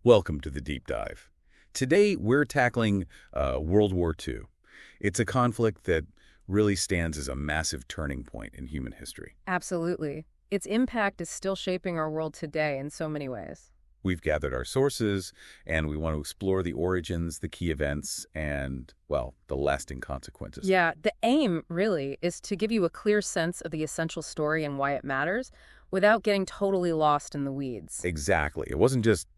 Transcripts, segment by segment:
Welcome to the Deep Dive. Today, we're tackling World War II. It's a conflict that really stands as a massive turning point in human history. Absolutely. Its impact is still shaping our world today in so many ways. We've gathered our sources, and we want to explore the origins, the key events, and, well, the lasting consequences. Yeah, the aim, really, is to give you a clear sense of the essential story and why it matters without getting totally lost in the weeds. Exactly. It wasn't just,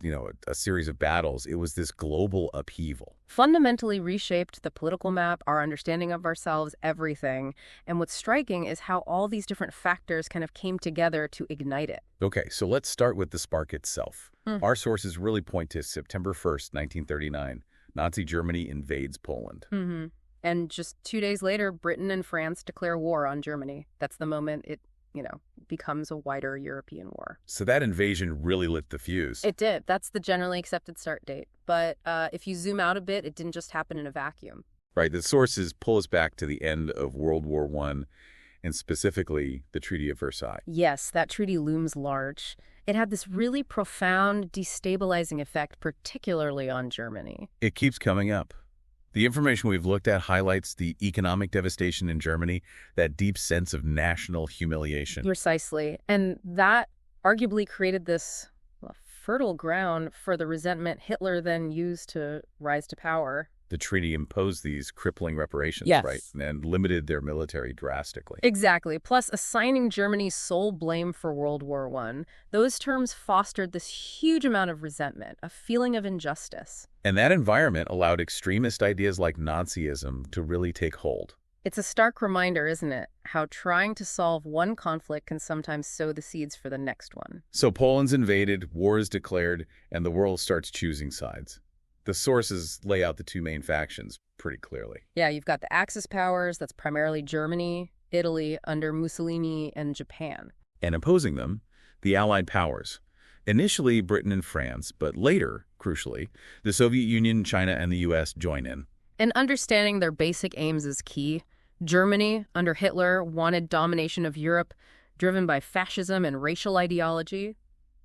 a series of battles. It was this global upheaval. Fundamentally reshaped the political map, our understanding of ourselves, everything. And what's striking is how all these different factors kind of came together to ignite it. Okay, so let's start with the spark itself. Hmm. Our sources really point to September 1st, 1939. Nazi Germany invades Poland. Mm-hmm. And just 2 days later, Britain and France declare war on Germany. That's the moment it becomes a wider European war. So that invasion really lit the fuse. It did. That's the generally accepted start date. But if you zoom out a bit, it didn't just happen in a vacuum. Right, the sources pull us back to the end of World War I, and specifically the Treaty of Versailles. Yes, that treaty looms large. It had this really profound destabilizing effect, particularly on Germany. It keeps coming up. The information we've looked at highlights the economic devastation in Germany, that deep sense of national humiliation. Precisely. And that arguably created this fertile ground for the resentment Hitler then used to rise to power. The treaty imposed these crippling reparations, Yes. right, and limited their military drastically. Exactly. Plus, assigning Germany sole blame for World War I, those terms fostered this huge amount of resentment, a feeling of injustice. And that environment allowed extremist ideas like Nazism to really take hold. It's a stark reminder, isn't it, how trying to solve one conflict can sometimes sow the seeds for the next one. So Poland's invaded, war is declared, and the world starts choosing sides. The sources lay out the two main factions pretty clearly. Yeah, you've got the Axis powers, that's primarily Germany, Italy under Mussolini, and Japan. And opposing them, the Allied powers. Initially Britain and France, but later, crucially, the Soviet Union, China, and the U.S. join in. And understanding their basic aims is key. Germany, under Hitler, wanted domination of Europe, driven by fascism and racial ideology.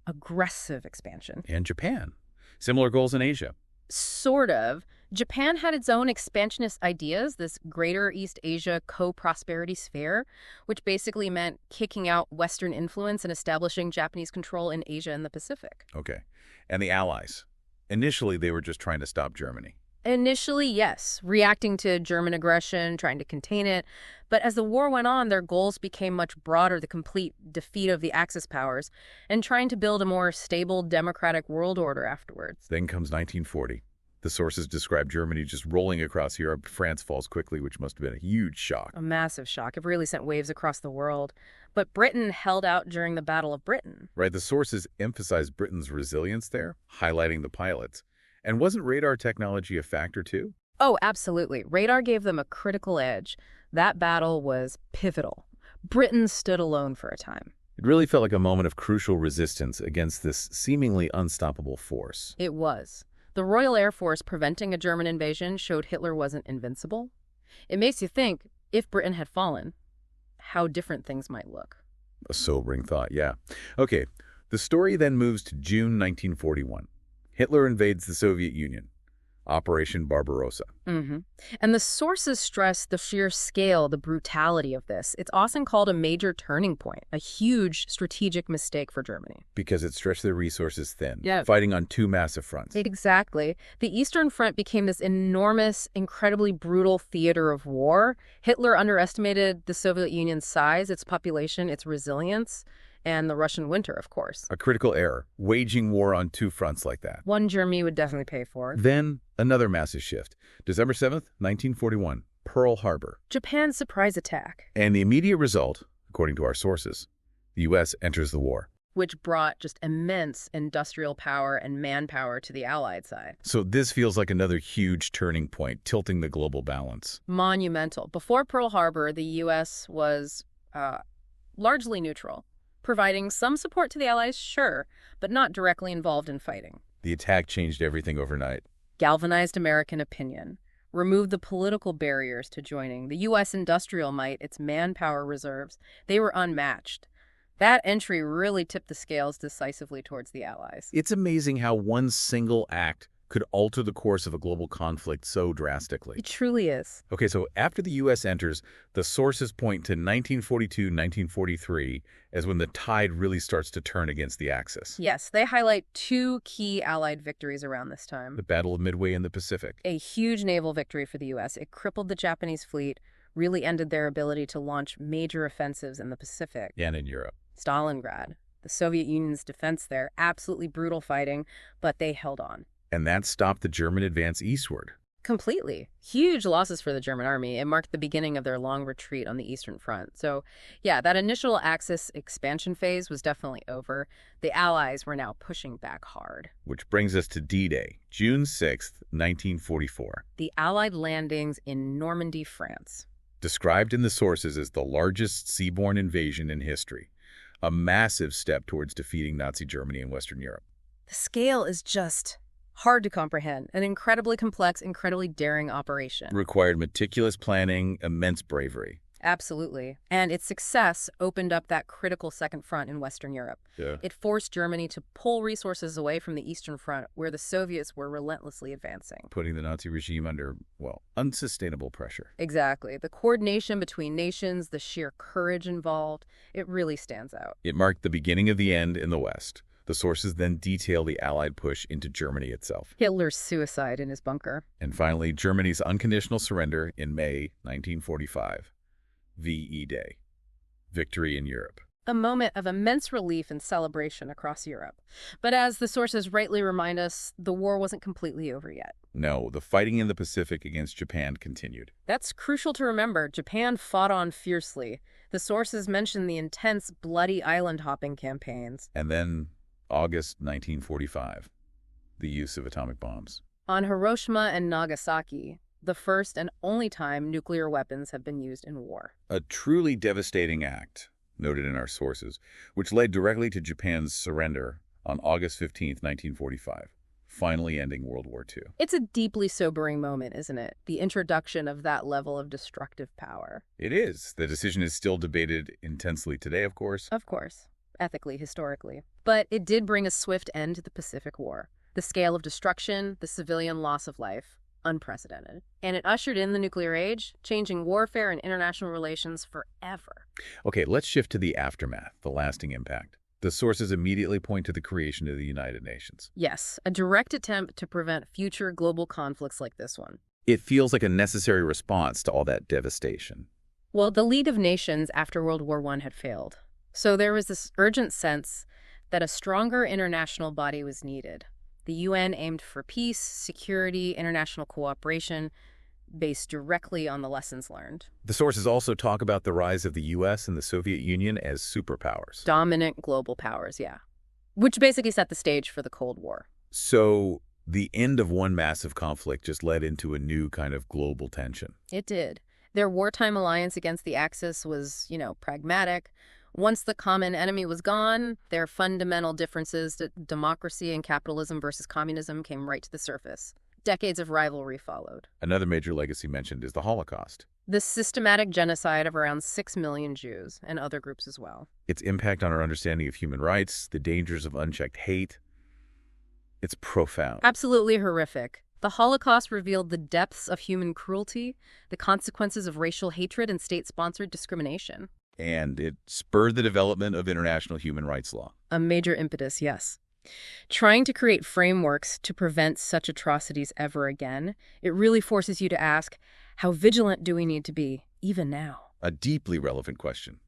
Aggressive expansion. And Japan. Similar goals in Asia. Sort of. Japan had its own expansionist ideas, this Greater East Asia co-prosperity sphere, which basically meant kicking out Western influence and establishing Japanese control in Asia and the Pacific. Okay. And the Allies. Initially, they were just trying to stop Germany. Initially, yes, reacting to German aggression, trying to contain it. But as the war went on, their goals became much broader, the complete defeat of the Axis powers, and trying to build a more stable democratic world order afterwards. Then comes 1940. The sources describe Germany just rolling across Europe. France falls quickly, which must have been a huge shock. A massive shock. It really sent waves across the world. But Britain held out during the Battle of Britain. Right, the sources emphasize Britain's resilience there, highlighting the pilots. And wasn't radar technology a factor too? Oh, absolutely. Radar gave them a critical edge. That battle was pivotal. Britain stood alone for a time. It really felt like a moment of crucial resistance against this seemingly unstoppable force. It was. The Royal Air Force preventing a German invasion showed Hitler wasn't invincible. It makes you think, if Britain had fallen, how different things might look. A sobering thought, yeah. Okay, the story then moves to June 1941. Hitler invades the Soviet Union. Operation Barbarossa. And the sources stress the sheer scale, the brutality of this. It's often called a major turning point, a huge strategic mistake for Germany. Because it stretched their resources thin, Yeah. fighting on two massive fronts. Exactly. The Eastern Front became this enormous, incredibly brutal theater of war. Hitler underestimated the Soviet Union's size, its population, its resilience, and the Russian winter, of course. A critical error, waging war on two fronts like that. One Germany would definitely pay for. Then, another massive shift. December 7th, 1941, Pearl Harbor. Japan's surprise attack, And the immediate result, according to our sources, the U.S. enters the war. which brought just immense industrial power and manpower to the Allied side. So this feels like another huge turning point, tilting the global balance. Monumental. Before Pearl Harbor, the U.S. was largely neutral, providing some support to the Allies, sure, but not directly involved in fighting. The attack changed everything overnight. Galvanized American opinion, removed the political barriers to joining. The U.S. industrial might, its manpower reserves, they were unmatched. That entry really tipped the scales decisively towards the Allies. It's amazing how one single act could alter the course of a global conflict so drastically. It truly is. Okay, so after the U.S. enters, the sources point to 1942, 1943 as when the tide really starts to turn against the Axis. Yes, they highlight two key Allied victories around this time. The Battle of Midway in the Pacific. A huge naval victory for the U.S. It crippled the Japanese fleet, really ended their ability to launch major offensives in the Pacific. And in Europe. Stalingrad, the Soviet Union's defense there, absolutely brutal fighting, but they held on. And that stopped the German advance eastward. Completely. Huge losses for the German army. It marked the beginning of their long retreat on the Eastern Front. So, yeah, that initial Axis expansion phase was definitely over. The Allies were now pushing back hard. Which brings us to D-Day, June 6th, 1944. The Allied landings in Normandy, France. Described in the sources as the largest seaborne invasion in history. A massive step towards defeating Nazi Germany in Western Europe. The scale is just hard to comprehend. An incredibly complex, incredibly daring operation. Required meticulous planning, immense bravery. Absolutely. And its success opened up that critical second front in Western Europe. Yeah. It forced Germany to pull resources away from the Eastern Front, where the Soviets were relentlessly advancing. Putting the Nazi regime under, well, unsustainable pressure. Exactly. The coordination between nations, the sheer courage involved, it really stands out. It marked the beginning of the end in the West. The sources then detail the Allied push into Germany itself. Hitler's suicide in his bunker. And finally, Germany's unconditional surrender in May 1945. VE Day. Victory in Europe. A moment of immense relief and celebration across Europe. But as the sources rightly remind us, the war wasn't completely over yet. No, the fighting in the Pacific against Japan continued. That's crucial to remember. Japan fought on fiercely. The sources mention the intense, bloody island-hopping campaigns. And then, August 1945, the use of atomic bombs. On Hiroshima and Nagasaki, the first and only time nuclear weapons have been used in war. A truly devastating act, noted in our sources, which led directly to Japan's surrender on August 15, 1945, finally ending World War II. It's a deeply sobering moment, isn't it? The introduction of that level of destructive power. It is. The decision is still debated intensely today, of course. Of course. Ethically, historically. But it did bring a swift end to the Pacific War. The scale of destruction, the civilian loss of life, unprecedented. And it ushered in the nuclear age, changing warfare and international relations forever. Okay, let's shift to the aftermath, the lasting impact. The sources immediately point to the creation of the United Nations. Yes, a direct attempt to prevent future global conflicts like this one. It feels like a necessary response to all that devastation. Well, the League of Nations after World War I had failed. So there was this urgent sense that a stronger international body was needed. The UN aimed for peace, security, international cooperation, based directly on the lessons learned. The sources also talk about the rise of the U.S. and the Soviet Union as superpowers. Dominant global powers, yeah. Which basically set the stage for the Cold War. So the end of one massive conflict just led into a new kind of global tension. It did. Their wartime alliance against the Axis was, pragmatic. Once the common enemy was gone, their fundamental differences to democracy and capitalism versus communism came right to the surface. Decades of rivalry followed. Another major legacy mentioned is the Holocaust. The systematic genocide of around 6 million Jews and other groups as well. Its impact on our understanding of human rights, the dangers of unchecked hate, it's profound. Absolutely horrific. The Holocaust revealed the depths of human cruelty, the consequences of racial hatred and state-sponsored discrimination. And it spurred the development of international human rights law. A major impetus, yes. Trying to create frameworks to prevent such atrocities ever again, it really forces you to ask, how vigilant do we need to be, even now? A deeply relevant question.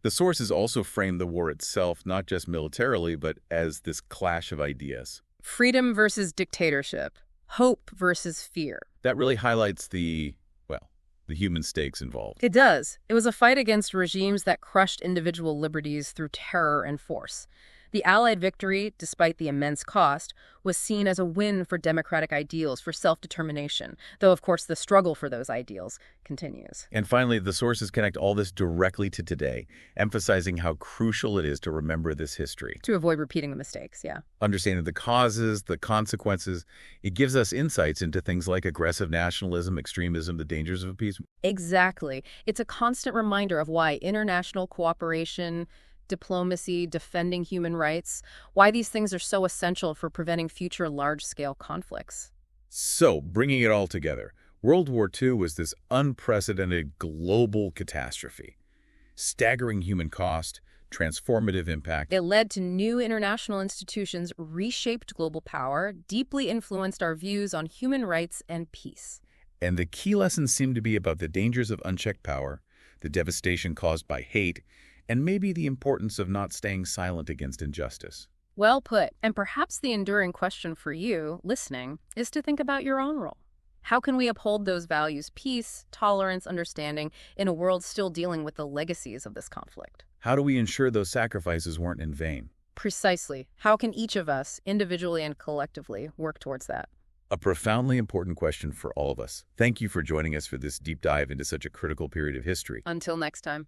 The sources also frame the war itself not just militarily, but as this clash of ideas. Freedom versus dictatorship. Hope versus fear. That really highlights the human stakes involved. It does. It was a fight against regimes that crushed individual liberties through terror and force. The Allied victory, despite the immense cost, was seen as a win for democratic ideals, for self-determination, though, of course, the struggle for those ideals continues. And finally, the sources connect all this directly to today, emphasizing how crucial it is to remember this history. To avoid repeating the mistakes, yeah. Understanding the causes, the consequences, it gives us insights into things like aggressive nationalism, extremism, the dangers of appeasement. Exactly. It's a constant reminder of why international cooperation, diplomacy, defending human rights, why these things are so essential for preventing future large-scale conflicts. So, bringing it all together, World War II was this unprecedented global catastrophe. Staggering human cost, transformative impact, It led to new international institutions, reshaped global power, deeply influenced our views on human rights and peace. and the key lessons seem to be about the dangers of unchecked power, the devastation caused by hate, and maybe the importance of not staying silent against injustice. Well put. And perhaps the enduring question for you, listening, is to think about your own role. How can we uphold those values, peace, tolerance, understanding, in a world still dealing with the legacies of this conflict? How do we ensure those sacrifices weren't in vain? Precisely. How can each of us, individually and collectively, work towards that? A profoundly important question for all of us. Thank you for joining us for this deep dive into such a critical period of history. Until next time.